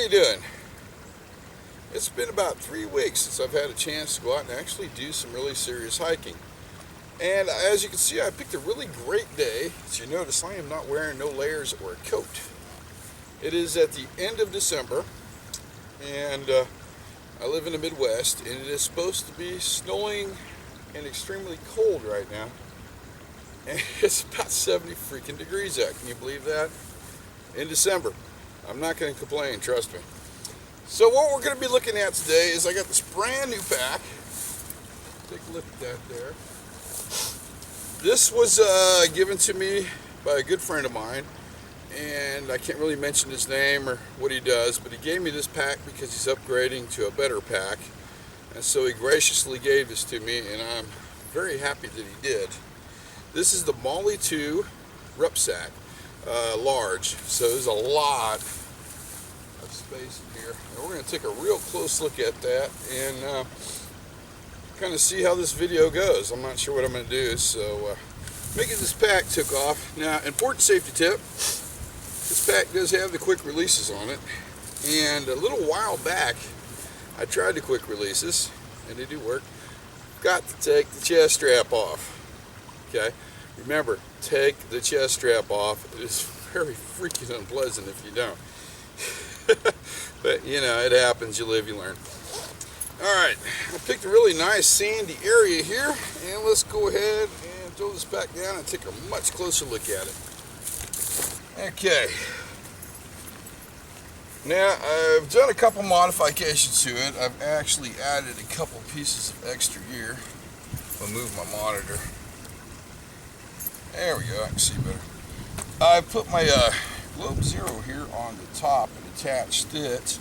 you doing? It's been about 3 weeks since I've had a chance to go out and actually do some really serious hiking. And as you can see, I picked a really great day. As you notice, I am not wearing no layers or a coat. It is at the end of December, and I live in the Midwest, and it is supposed to be snowing and extremely cold right now. And it's about 70 freaking degrees out. Can you believe that? In December. I'm not going to complain, trust me. So what we're going to be looking at today is I got this brand new pack. Take a look at that there. This was given to me by a good friend of mine, and I can't really mention his name or what he does, but he gave me this pack because he's upgrading to a better pack, and so he graciously gave this to me, and I'm very happy that he did. This is the Molle 2 RuckSack, large, so there's a lot of space in here, and we're going to take a real close look at that and kind of see how this video goes. I'm not sure what I'm going to do, so making this pack took off. Now, important safety tip, this pack does have the quick releases on it, and a little while back I tried the quick releases and they do work. Got to take the chest strap off. Okay, remember, take the chest strap off. It is very freaking unpleasant if you don't. But you know, it happens, you live, you learn. Alright, I picked a really nice sandy area here, and let's go ahead and throw this back down and take a much closer look at it. Okay. Now, I've done a couple modifications to it. I've actually added a couple pieces of extra gear. I'll move my monitor. There we go, I can see better. I put my Globe Zero here on the top and attached it,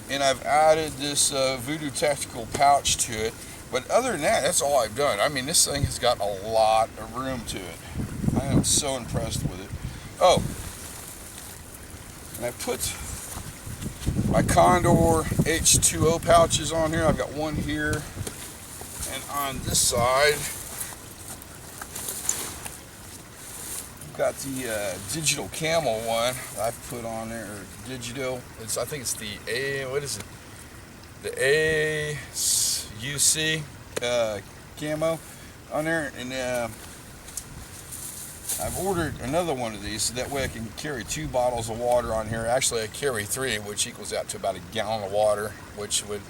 and I've added this Voodoo Tactical pouch to it. But other than that, that's all I've done. I mean, this thing has got a lot of room to it. I am so impressed with it. Oh, and I put my Condor H2O pouches on here. I've got one here, and on this side got the digital camel one I've put on there, or digital. I think it's the the ACU camo on there, and I've ordered another one of these so that way I can carry 2 bottles of water on here. Actually, I carry 3, which equals out to about a gallon of water, which would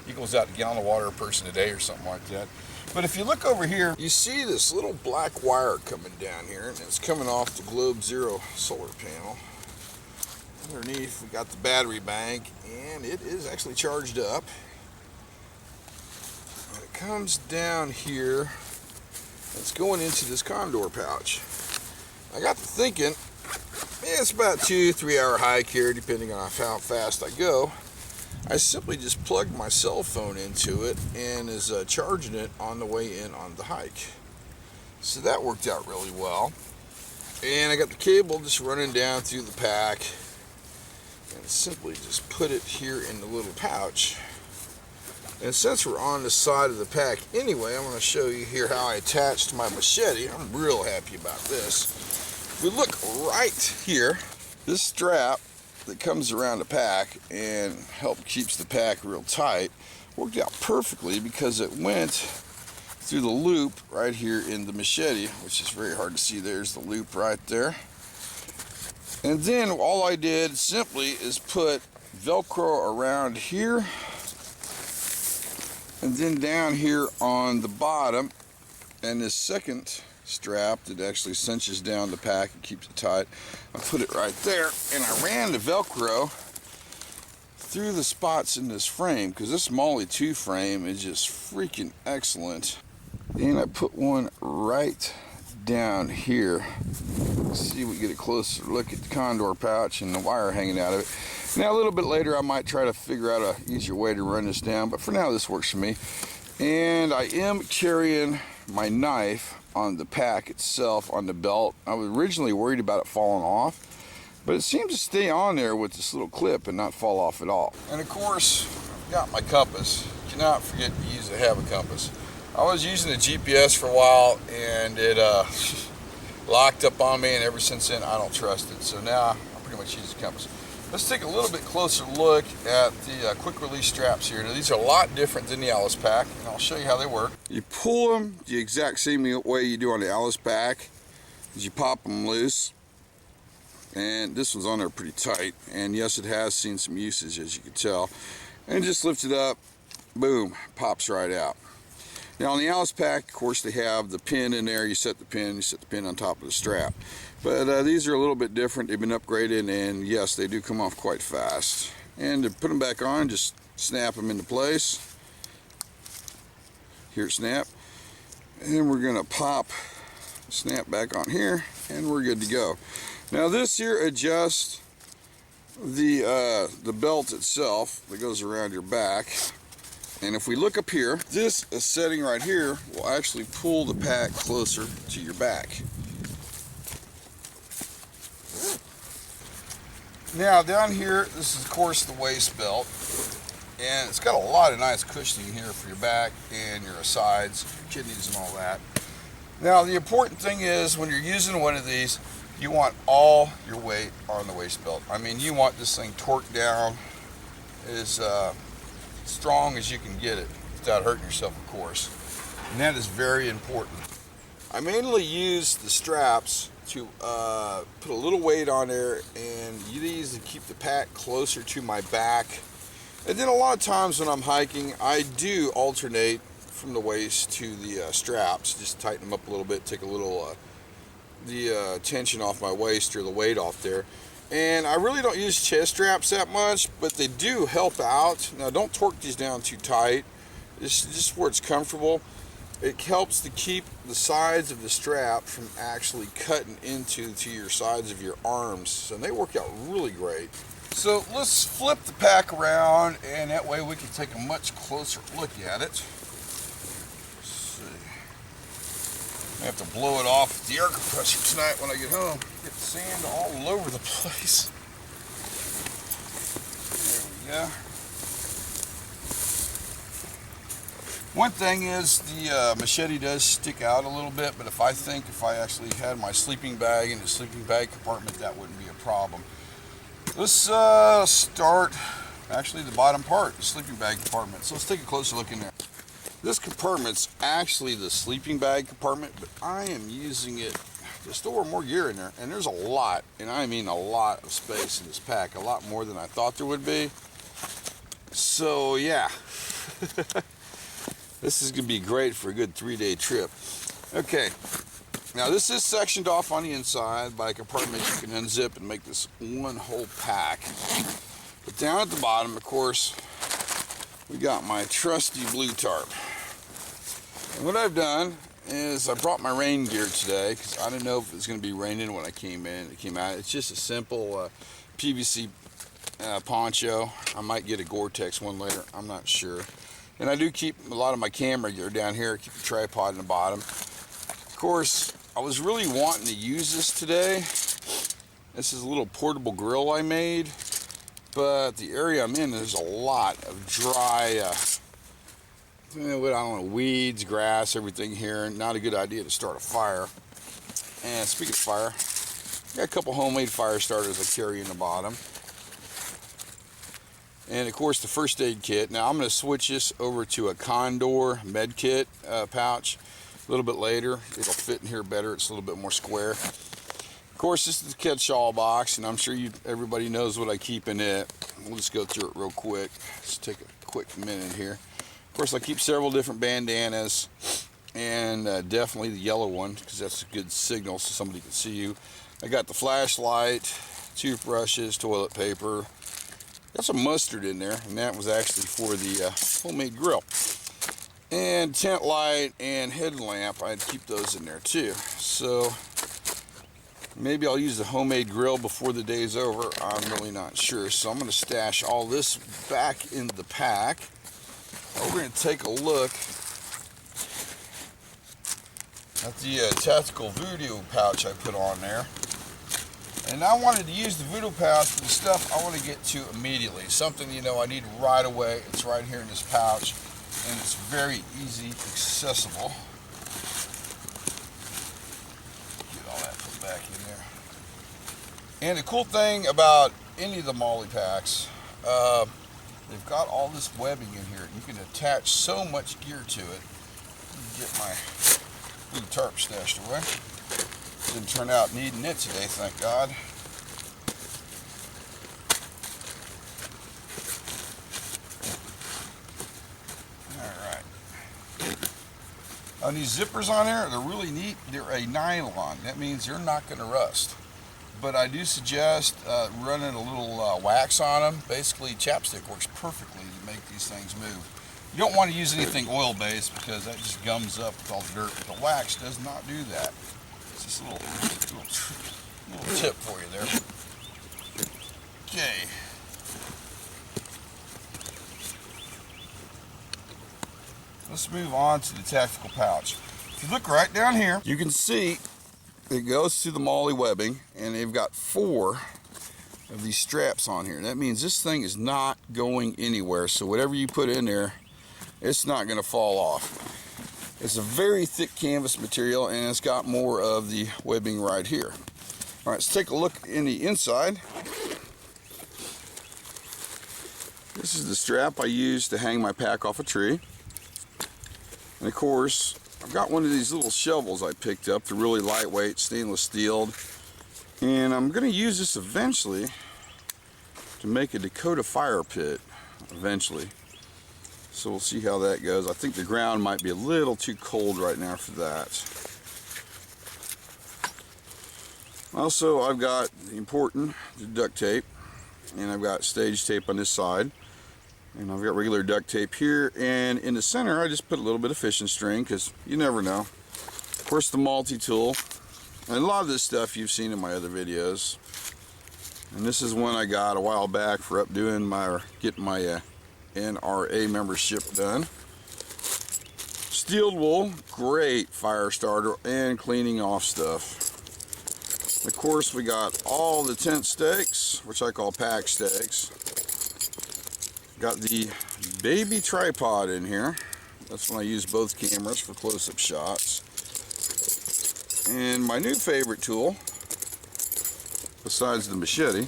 equals out to a gallon of water a person a day or something like that. But if you look over here, you see this little black wire coming down here, and it's coming off the Globe Zero solar panel. Underneath, we got the battery bank, and it is actually charged up. And it comes down here. It's going into this Condor pouch. I got to thinking, it's about 2-3 hour hike here, depending on how fast I go. I simply just plugged my cell phone into it and is charging it on the way in on the hike. So that worked out really well. And I got the cable just running down through the pack, and simply just put it here in the little pouch. And since we're on the side of the pack anyway, I'm going to show you here how I attached my machete. I'm real happy about this. If we look right here, this strap that comes around the pack and keeps the pack real tight worked out perfectly because it went through the loop right here in the machete, which is very hard to see. There's the loop right there. And then all I did simply is put Velcro around here, and then down here on the bottom, and this second strap that actually cinches down the pack and keeps it tight, I put it right there, and I ran the Velcro through the spots in this frame, because this Molle 2 frame is just freaking excellent. And I put one right down here. Let's see if we get a closer look at the Condor pouch and the wire hanging out of it. Now a little bit later I might try to figure out an easier way to run this down, but for now this works for me. And I am carrying my knife on the pack itself on the belt. I was originally worried about it falling off, but it seems to stay on there with this little clip and not fall off at all. And of course, I've got my compass. Cannot forget to have a compass. I was using the GPS for a while, and it locked up on me, and ever since then I don't trust it. So now I pretty much use a compass. Let's take a little bit closer look at the quick release straps here. Now these are a lot different than the Alice pack, and I'll show you how they work. You pull them the exact same way you do on the Alice pack. Is you pop them loose, and this one's on there pretty tight, and yes, it has seen some usage, as you can tell. And just lift it up, boom, pops right out. Now on the Alice pack, of course, they have the pin in there. You set the pin on top of the strap. But these are a little bit different. They've been upgraded, and yes, they do come off quite fast. And to put them back on, just snap them into place. Here, snap. And we're gonna pop, snap back on here, and we're good to go. Now this here adjusts the belt itself that goes around your back. And if we look up here, this setting right here will actually pull the pack closer to your back. Now down here, this is of course the waist belt, and it's got a lot of nice cushioning here for your back and your sides, your kidneys and all that. Now the important thing is, when you're using one of these, you want all your weight on the waist belt. I mean, you want this thing torqued down as strong as you can get it without hurting yourself, of course, and that is very important. I mainly use the straps to put a little weight on there and use these to keep the pack closer to my back. And then a lot of times when I'm hiking, I do alternate from the waist to the straps, just tighten them up a little bit, take a little the tension off my waist or the weight off there. And I really don't use chest straps that much, but they do help out. Now don't torque these down too tight, just where it's comfortable. It helps to keep the sides of the strap from actually cutting into your sides of your arms, and they work out really great. So let's flip the pack around, and that way we can take a much closer look at it. Let's see. I have to blow it off with the air compressor tonight when I get home. Get the sand all over the place. There we go. One thing is the machete does stick out a little bit, but if I actually had my sleeping bag in the sleeping bag compartment, that wouldn't be a problem. Let's start actually the bottom part, the sleeping bag compartment. So let's take a closer look in there. This compartment's actually the sleeping bag compartment, but I am using it to store more gear in there, and there's a lot, and I mean a lot of space in this pack, a lot more than I thought there would be. So yeah. This is going to be great for a good 3-day trip. Okay, now this is sectioned off on the inside by a compartment you can unzip and make this one whole pack. But down at the bottom, of course, we got my trusty blue tarp. And what I've done is I brought my rain gear today because I didn't know if it was going to be raining when I came in. It came out. It's just a simple PVC poncho. I might get a Gore-Tex one later. I'm not sure. And I do keep a lot of my camera gear down here, keep the tripod in the bottom. Of course, I was really wanting to use this today. This is a little portable grill I made, but the area I'm in, there's a lot of dry, I don't know, weeds, grass, everything here. Not a good idea to start a fire. And speaking of fire, I got a couple homemade fire starters I carry in the bottom. And of course the first aid kit. Now I'm going to switch this over to a Condor med kit pouch a little bit later. It'll fit in here better. It's a little bit more square. Of course this is the catch-all box, and I'm sure everybody knows what I keep in it. We'll just go through it real quick. Let's take a quick minute here. Of course I keep several different bandanas, and definitely the yellow one because that's a good signal so somebody can see you. I got the flashlight, toothbrushes, toilet paper. Got some mustard in there, and that was actually for the homemade grill. And tent light and headlamp, I'd keep those in there too. So maybe I'll use the homemade grill before the day's over. I'm really not sure. So I'm going to stash all this back in the pack. We're going to take a look at the tactical voodoo pouch I put on there. And I wanted to use the voodoo pouch for the stuff I want to get to immediately. Something, you know, I need right away. It's right here in this pouch, and it's very easy accessible. Get all that put back in And the cool thing about any of the Molle packs, they've got all this webbing in here. You can attach so much gear to it. Get my little tarp stashed away. Didn't turn out needing it today, thank God. Alright. These zippers on there, they're really neat. They're a nylon. That means they're not going to rust. But I do suggest running a little wax on them. Basically, chapstick works perfectly to make these things move. You don't want to use anything oil-based because that just gums up with all the dirt. But the wax does not do that. It's just a little tip for you there. Okay. Let's move on to the tactical pouch. If you look right down here, you can see it goes to the Molle webbing, and they've got 4 of these straps on here. That means this thing is not going anywhere, so whatever you put in there, it's not going to fall off. It's a very thick canvas material, and it's got more of the webbing right here. All right, let's take a look in the inside. This is the strap I use to hang my pack off a tree. And of course, I've got one of these little shovels I picked up. They're really lightweight, stainless steel. And I'm going to use this eventually to make a Dakota fire pit, eventually. So we'll see how that goes. I think the ground might be a little too cold right now for that. Also, I've got the important duct tape, and I've got stage tape on this side. And I've got regular duct tape here, and in the center I just put a little bit of fishing string because you never know. Of course, the multi-tool, and a lot of this stuff you've seen in my other videos. And this is one I got a while back for getting my NRA membership done. Steel wool, great fire starter and cleaning off stuff. Of course, we got all the tent stakes, which I call pack stakes. Got the baby tripod in here. That's when I use both cameras for close-up shots. And my new favorite tool, besides the machete,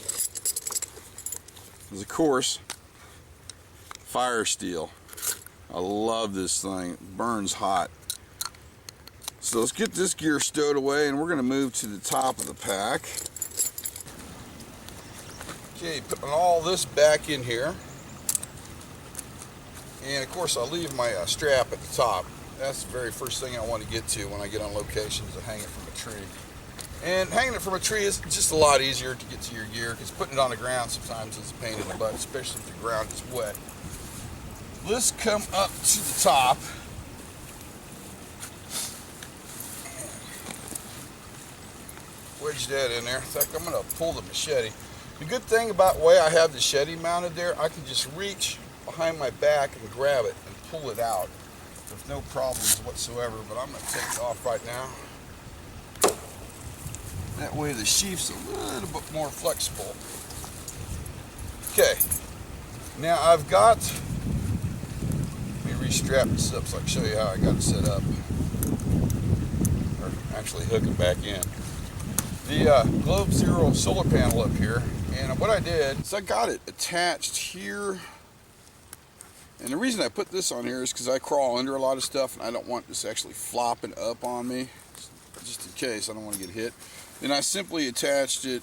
is of course firesteel. I love this thing. It burns hot. So let's get this gear stowed away, and we're going to move to the top of the pack. Okay, putting all this back in here. And of course, I'll leave my strap at the top. That's the very first thing I want to get to when I get on locations, to hang it from a tree. And hanging it from a tree is just a lot easier to get to your gear, because putting it on the ground sometimes is a pain in the butt, especially if the ground is wet. Let's come up to the top. Wedge that in there. In fact, I'm going to pull the machete. The good thing about the way I have the machete mounted there, I can just reach behind my back and grab it and pull it out with no problems whatsoever. But I'm going to take it off right now. That way the sheath's a little bit more flexible. Okay, now I've got, let me restrap this up so I can show you how I got it set up, or actually hook it back in. The Globe Zero solar panel up here, and what I did is I got it attached here. And the reason I put this on here is because I crawl under a lot of stuff, and I don't want this actually flopping up on me, just in case I don't want to get hit. Then I simply attached it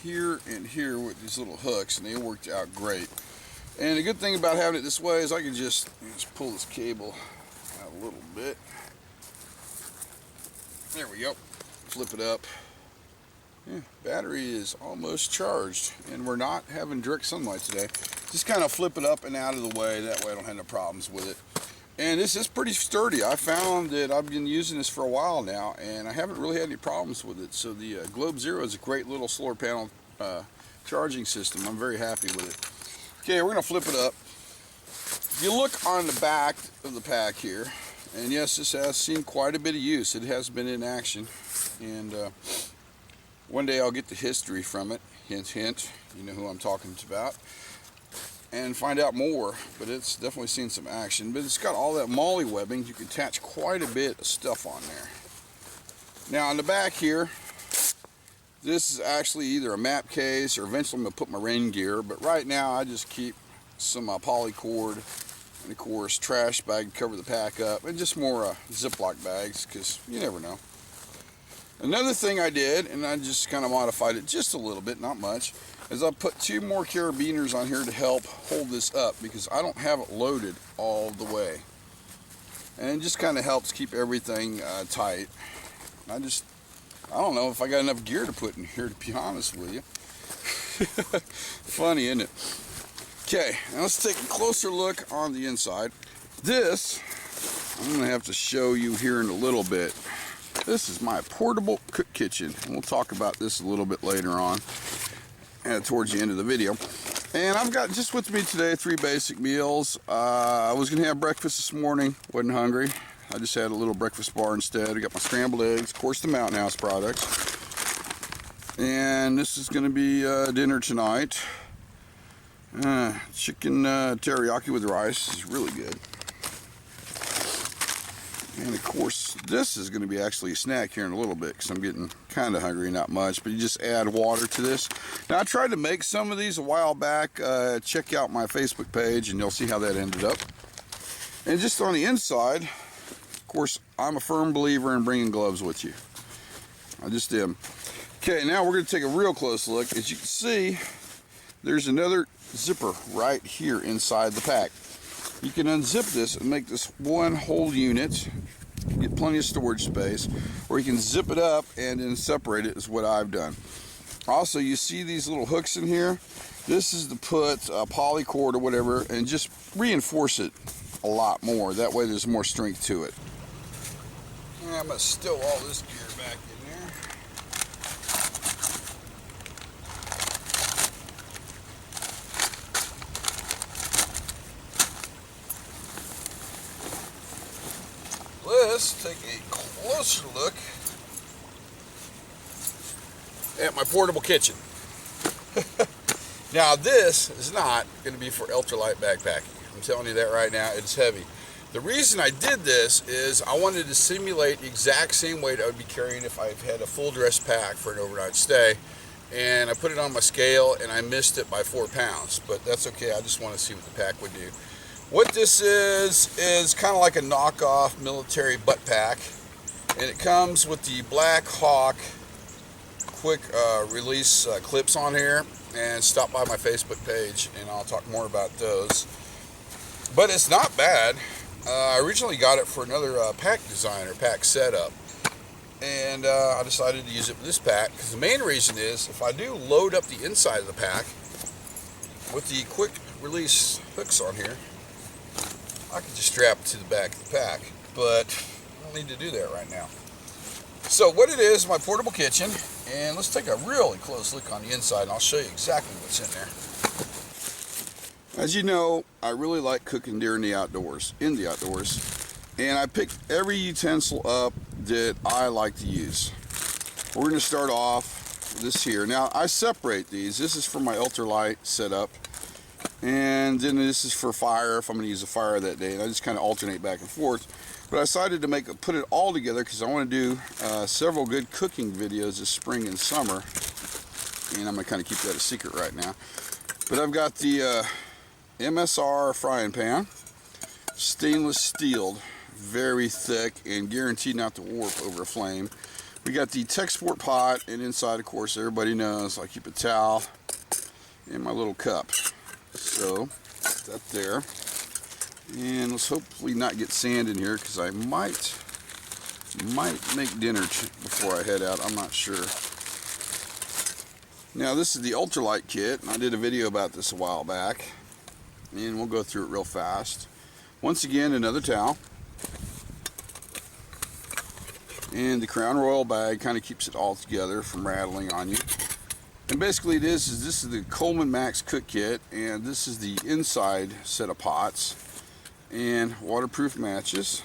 here and here with these little hooks, and they worked out great. And the good thing about having it this way is I can just pull this cable out a little bit. There we go. Flip it up. Yeah, battery is almost charged, and we're not having direct sunlight today. Just kind of flip it up and out of the way. That way I don't have no problems with it. And this is pretty sturdy. I found that I've been using this for a while now, and I haven't really had any problems with it. So the Globe Zero is a great little solar panel charging system. I'm very happy with it. Okay, we're going to flip it up. If you look on the back of the pack here, and yes, this has seen quite a bit of use. It has been in action, and one day I'll get the history from it. Hint, hint. You know who I'm talking about. And find out more, but it's definitely seen some action. But it's got all that Molle webbing. You can attach quite a bit of stuff on there. Now on the back here, This is actually either a map case or eventually I'm going to put my rain gear, but right now I just keep some polycord and of course trash bag to cover the pack up, and just more Ziploc bags because you never know. Another thing I did, and I just kind of modified it just a little bit, not much, is I put 2 more carabiners on here to help hold this up because I don't have it loaded all the way. And it just kind of helps keep everything tight. I don't know if I got enough gear to put in here, to be honest with you. Funny, isn't it? Okay, now let's take a closer look on the inside. This, I'm going to have to show you here in a little bit. This is my portable cook kitchen. And we'll talk about this a little bit later on, towards the end of the video. And I've got just with me today 3 basic meals. I was going to have breakfast this morning, wasn't hungry. I just had a little breakfast bar instead. I got my scrambled eggs, of course the Mountain House products. And this is going to be dinner tonight. Chicken teriyaki with rice is really good. And of course, this is going to be actually a snack here in a little bit because I'm getting kind of hungry, not much, but you just add water to this. Now, I tried to make some of these a while back. Check out my Facebook page and you'll see how that ended up. And just on the inside, of course, I'm a firm believer in bringing gloves with you. I just am. Okay, now we're going to take a real close look. As you can see, there's another zipper right here inside the pack. You can unzip this and make this one whole unit, get plenty of storage space, or you can zip it up and then separate it, is what I've done. Also, you see these little hooks in here? This is to put polycord or whatever and just reinforce it a lot more. That way there's more strength to it. And I'm going to stow all this gear back in there. Let's take a closer look at my portable kitchen. Now this is not going to be for ultralight backpacking. I'm telling you that right now. It's heavy. The reason I did this is I wanted to simulate the exact same weight I would be carrying if I had a full dress pack for an overnight stay. And I put it on my scale and I missed it by 4 pounds, but that's okay. I just want to see what the pack would do. What this is kind of like a knockoff military butt pack, and it comes with the Black Hawk quick release clips on here. And stop by my Facebook page and I'll talk more about those. But it's not bad. I originally got it for another pack design or pack setup, and I decided to use it with this pack because the main reason is if I do load up the inside of the pack with the quick release hooks on here, I can just strap it to the back of the pack, but I don't need to do that right now. So what it is, my portable kitchen, and let's take a really close look on the inside and I'll show you exactly what's in there. As you know, I really like cooking during the outdoors, and I picked every utensil up that I like to use. We're going to start off with this here. Now I separate these. This is for my ultralight setup, and then this is for fire if I'm going to use a fire that day, and I just kind of alternate back and forth. But I decided to put it all together because I want to do several good cooking videos this spring and summer, and I'm going to kind of keep that a secret right now. But I've got the MSR frying pan, stainless steel, very thick and guaranteed not to warp over a flame. We got the Texport pot, and inside, of course, everybody knows I keep a towel in my little cup. So that there. And let's hopefully not get sand in here because I might make dinner before I head out. I'm not sure. Now this is the ultralight kit, and I did a video about this a while back, and we'll go through it real fast. Once again, another towel, and the Crown Royal bag kind of keeps it all together from rattling on you. And basically this is the Coleman Max cook kit, and this is the inside set of pots. And waterproof matches,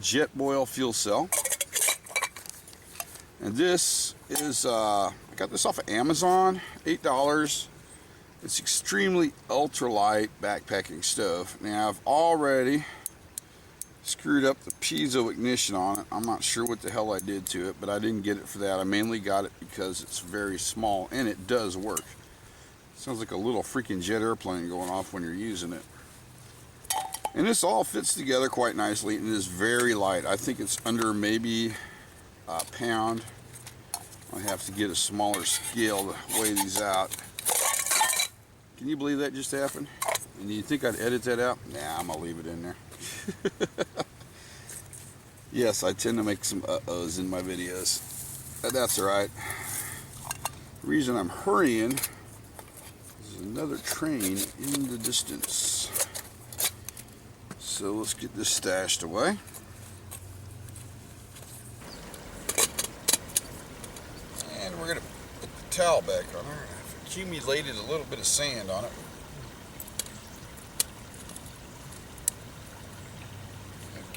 jet boil fuel cell, and this is I got this off of Amazon, $8. It's extremely ultralight backpacking stove. Now I've already screwed up the piezo ignition on it. I'm not sure what the hell I did to it, but I didn't get it for that. I mainly got it because it's very small and it does work. Sounds like a little freaking jet airplane going off when you're using it. And this all fits together quite nicely and is very light. I think it's under maybe a pound. I have to get a smaller scale to weigh these out. Can you believe that just happened? And you think I'd edit that out? Nah, I'm gonna leave it in there. Yes, I tend to make some uh-ohs in my videos. But that's alright. The reason I'm hurrying is another train in the distance. So let's get this stashed away. And we're gonna put the towel back on there. I've accumulated a little bit of sand on it.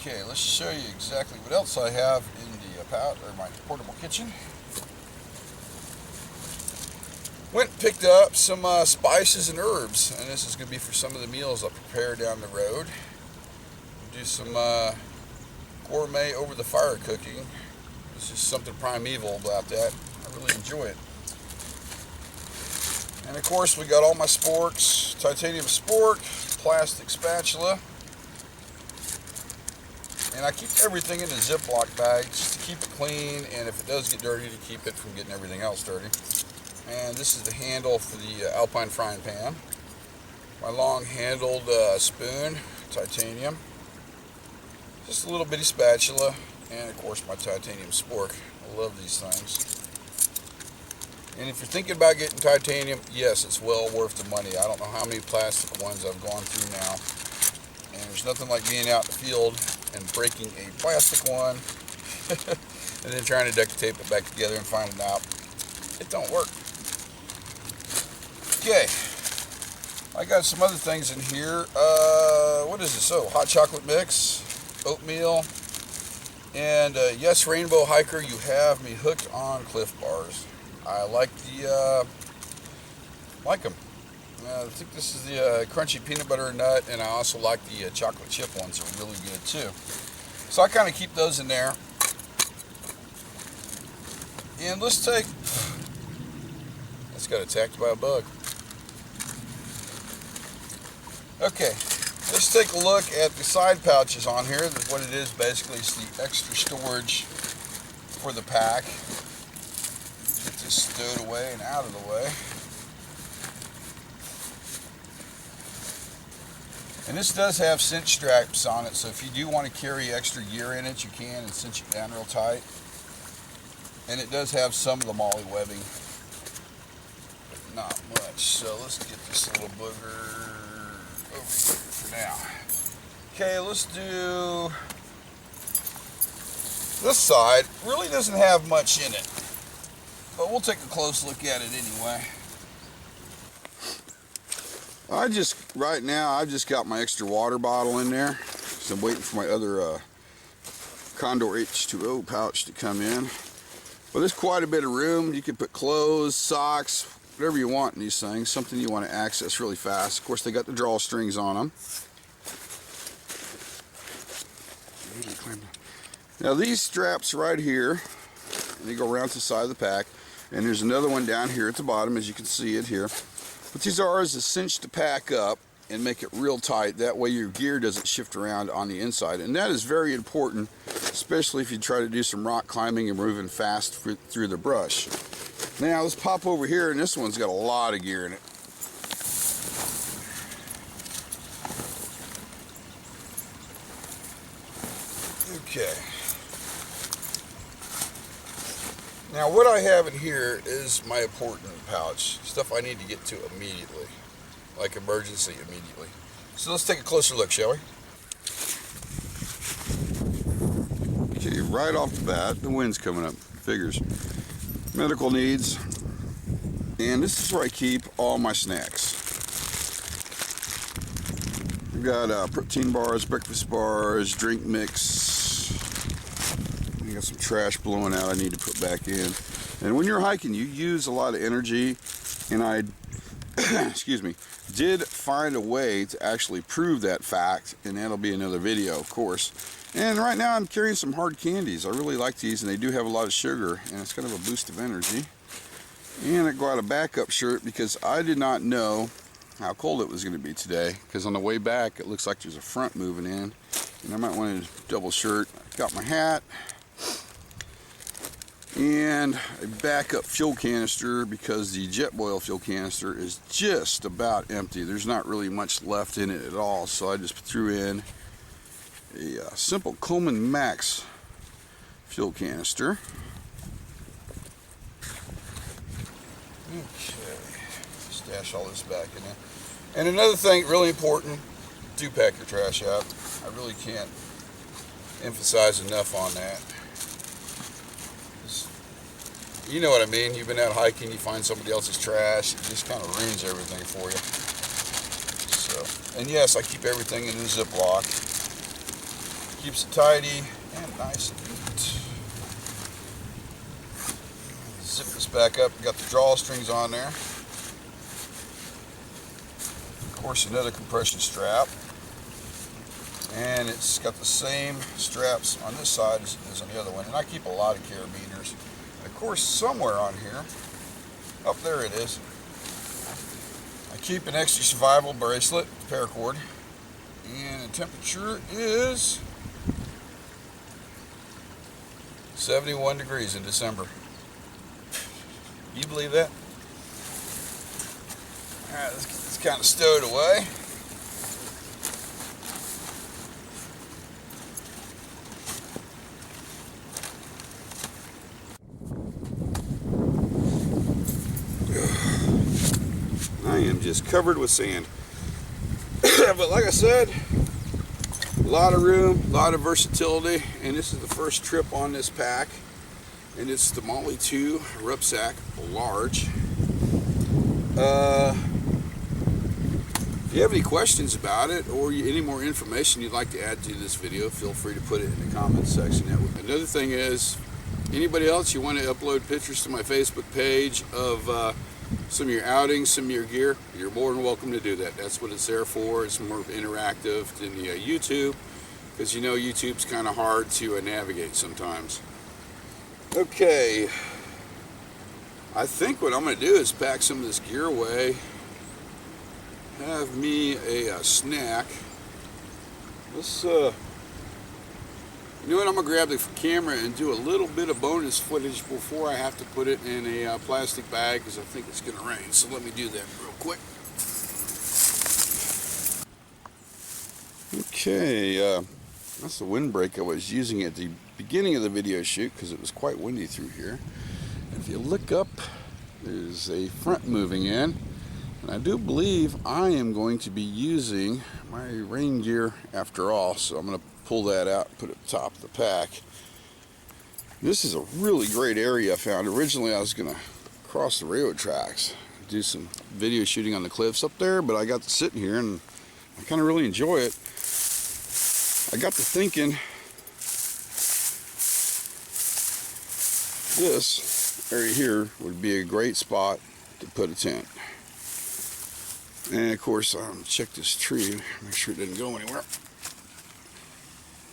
Okay, let's show you exactly what else I have in the pouch, or my portable kitchen. Went and picked up some spices and herbs, and this is going to be for some of the meals I'll prepare down the road. Do some gourmet over the fire cooking. There's just something primeval about that. I really enjoy it. And of course we got all my sporks, titanium spork, plastic spatula. And I keep everything in a Ziploc bag just to keep it clean, and if it does get dirty, to keep it from getting everything else dirty. And this is the handle for the Alpine frying pan. My long handled spoon, titanium. Just a little bitty spatula, and of course my titanium spork. I love these things. And if you're thinking about getting titanium, yes, it's well worth the money. I don't know how many plastic ones I've gone through now. And there's nothing like being out in the field and breaking a plastic one and then trying to duct tape it back together and finding out it don't work. Okay, I got some other things in here. What is this? Oh, hot chocolate mix, oatmeal, and yes, Rainbow Hiker, you have me hooked on Cliff Bars. I like them. I think this is the crunchy peanut butter and nut, and I also like the chocolate chip ones. Are really good too. So I kind of keep those in there. And let's take. That's got attacked by a bug. Okay, let's take a look at the side pouches on here. What it is basically is the extra storage for the pack. Get this stowed away and out of the way. And this does have cinch straps on it, so if you do want to carry extra gear in it, you can, and cinch it down real tight. And it does have some of the Molle webbing, but not much. So let's get this little booger over here for now. Okay, let's do this side. Really doesn't have much in it, but we'll take a close look at it anyway. Right now, I've just got my extra water bottle in there, so I'm waiting for my other Condor H2O pouch to come in. But there's quite a bit of room. You can put clothes, socks, whatever you want in these things, something you want to access really fast. Of course, they got the drawstrings on them. Now these straps right here, they go around to the side of the pack, and there's another one down here at the bottom, as you can see it here. What these are is a cinch to pack up and make it real tight. That way your gear doesn't shift around on the inside. And that is very important, especially if you try to do some rock climbing and moving fast through the brush. Now let's pop over here, and this one's got a lot of gear in it. Okay. Now what I have in here is my important pouch, stuff I need to get to immediately, like emergency immediately. So let's take a closer look, shall we? Okay, right off the bat, the wind's coming up, figures. Medical needs, and this is where I keep all my snacks. I've got protein bars, breakfast bars, drink mix. I got some trash blowing out I need to put back in. And when you're hiking, you use a lot of energy, and I excuse me, did find a way to actually prove that fact, and that'll be another video, of course. And right now I'm carrying some hard candies. I really like these, and they do have a lot of sugar, and it's kind of a boost of energy. And I got a backup shirt because I did not know how cold it was going to be today, because on the way back it looks like there's a front moving in, and I might want a double shirt. Got my hat and a backup fuel canister because the jet boil fuel canister is just about empty. There's not really much left in it at all, so I just threw in a simple Coleman Max fuel canister. Okay, stash all this back in there. And another thing, really important, do pack your trash out. I really can't emphasize enough on that. You know what I mean. You've been out hiking, you find somebody else's trash, it just kind of ruins everything for you. So, and yes, I keep everything in a Ziploc. Keeps it tidy and nice and neat. Zip this back up. Got the drawstrings on there. Of course, another compression strap. And it's got the same straps on this side as on the other one. And I keep a lot of carabiners. Of course, somewhere on here, up there it is, I keep an extra survival bracelet, paracord, and the temperature is 71 degrees in December. You believe that? Alright, let's get this kind of stowed away. I am just covered with sand. But like I said, a lot of room, a lot of versatility, and this is the first trip on this pack, and it's the Molle 2 RuckSack large. If you have any questions about it or any more information you'd like to add to this video, feel free to put it in the comments section. Another thing is, anybody else you want to upload pictures to my Facebook page of some of your outings, some of your gear, you're more than welcome to do that. That's what it's there for. It's more interactive than the YouTube, because you know YouTube's kind of hard to navigate sometimes. Okay, I think what I'm going to do is pack some of this gear away, have me a snack. Let's you know what, I'm going to grab the camera and do a little bit of bonus footage before I have to put it in a plastic bag, because I think it's going to rain. So let me do that real quick. Okay, that's the windbreak I was using at the beginning of the video shoot because it was quite windy through here. If you look up, there's a front moving in, and I do believe I am going to be using my rain gear after all, so I'm going to pull that out and put it at the top of the pack. This is a really great area I found. Originally I was going to cross the railroad tracks, do some video shooting on the cliffs up there, but I got to sit here and I kind of really enjoy it. I got to thinking, this area here would be a great spot to put a tent. And of course, check this tree, make sure it didn't go anywhere.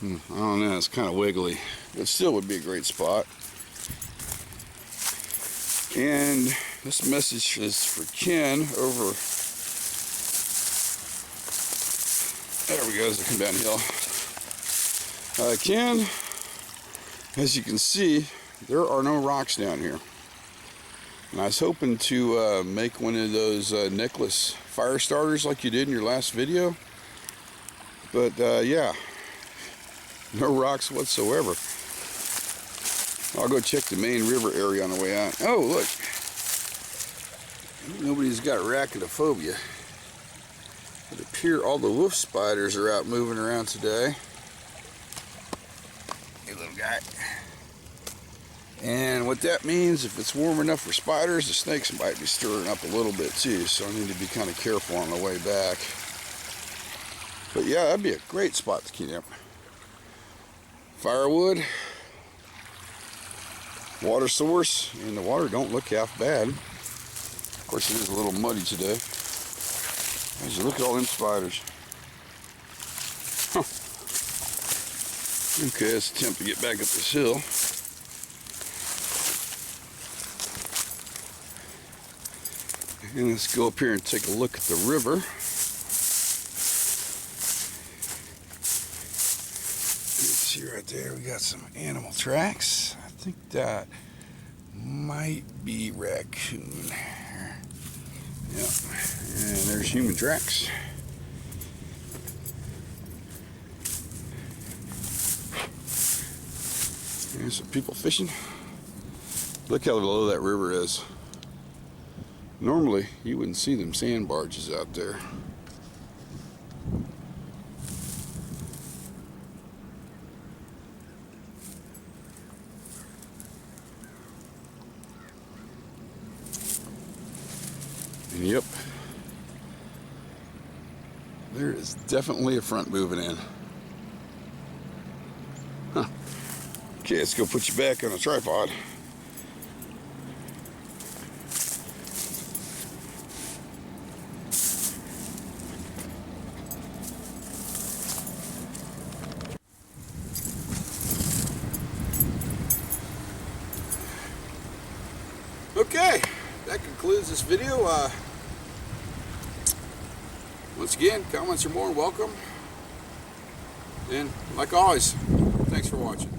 I don't know, it's kind of wiggly. It still would be a great spot. And this message is for Ken over, there we go, as I come downhill. Ken, as you can see, there are no rocks down here. And I was hoping to make one of those necklace fire starters like you did in your last video. But yeah, no rocks whatsoever. I'll go check the main river area on the way out. Oh, look. Nobody's got arachnophobia. It appears all the wolf spiders are out moving around today. Hey, little guy. And what that means, if it's warm enough for spiders, the snakes might be stirring up a little bit too, so I need to be kind of careful on the way back. But yeah, that'd be a great spot to camp. Firewood, water source, and the water don't look half bad. Of course, it is a little muddy today. As you look at all them spiders. Huh. Okay, let's attempt to get back up this hill. And let's go up here and take a look at the river. Let's see right there, we got some animal tracks. I think that might be raccoon. Yep, and there's human tracks. There's some people fishing. Look how low that river is. Normally, you wouldn't see them sand barges out there. And yep, there is definitely a front moving in. Huh. Okay, let's go put you back on a tripod. Okay, that concludes this video. Once again, comments are more welcome. And like always, thanks for watching.